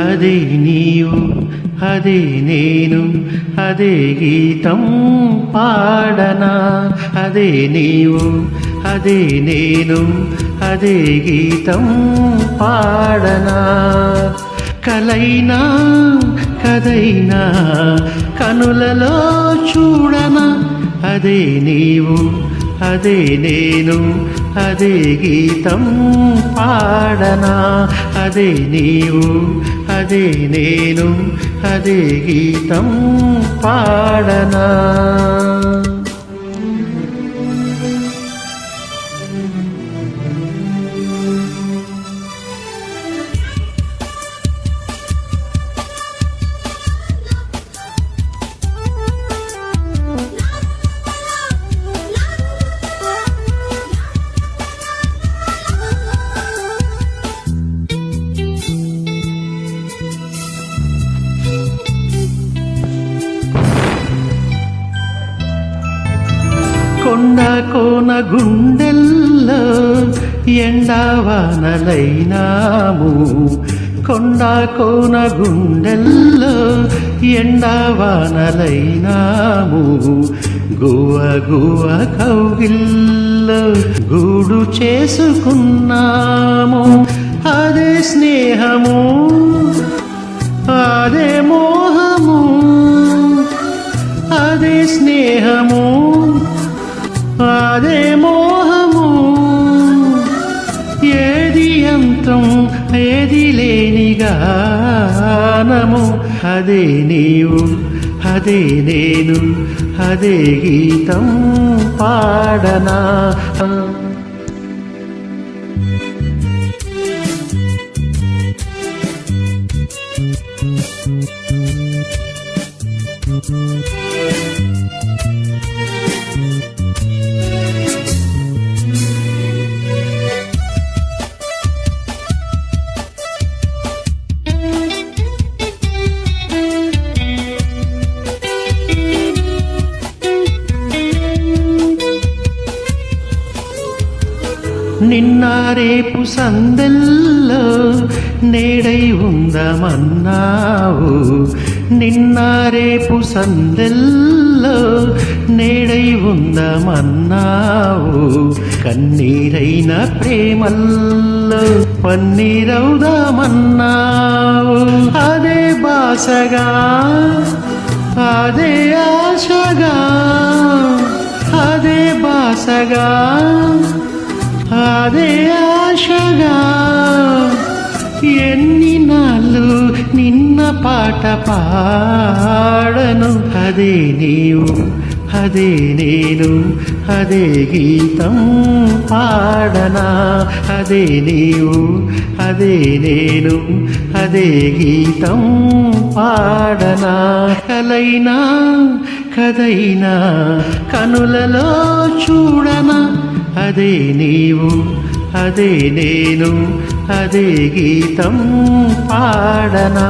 అదే నీవు అదే నేను అదే గీతం పాడనా అదే నీవు అదే నేను అదే గీతం పాడనా కలైనా కదైనా కనులలో చూడనా అదే నీవు అదే నేను అదే గీతం పాడనా అదే నీవు అదే నేను అదే గీతం పాడనా కొండ కోన గుండెల్లో ఎండవానలైనాము కొండ కోన గుండెల్లో ఎండవానలైనాము గువ గువ కౌగిల్లో గూడు చేసుకున్నాము అదే స్నేహము అదే మోహము అదే స్నేహము అదే మోహము ఏది అంతం ఏది లేని గానము అదే నీవు అదే నేను అదే గీతం పాడనా నిన్న రేపు సందెల్లో నేడై ఉందమన్నావు నిన్న రేపు సందెల్లో నేడై ఉందమన్నావు కన్నీరైన ప్రేమల్లో పన్నీరవుదామన్నావు అదే బాసగా అదే ఆశగా అదే బాసగా అదే ఆశగా ఎన్ని నాళ్ళు నిన్న పాట పాడను అదే నీవు అదే నేను అదే గీతం పాడనా అదే నీవు అదే నేను అదే గీతం పాడనా కలైనా కదైనా కనులలో చూడనా అదే నీవు అదే నేను అదే గీతం పాడనా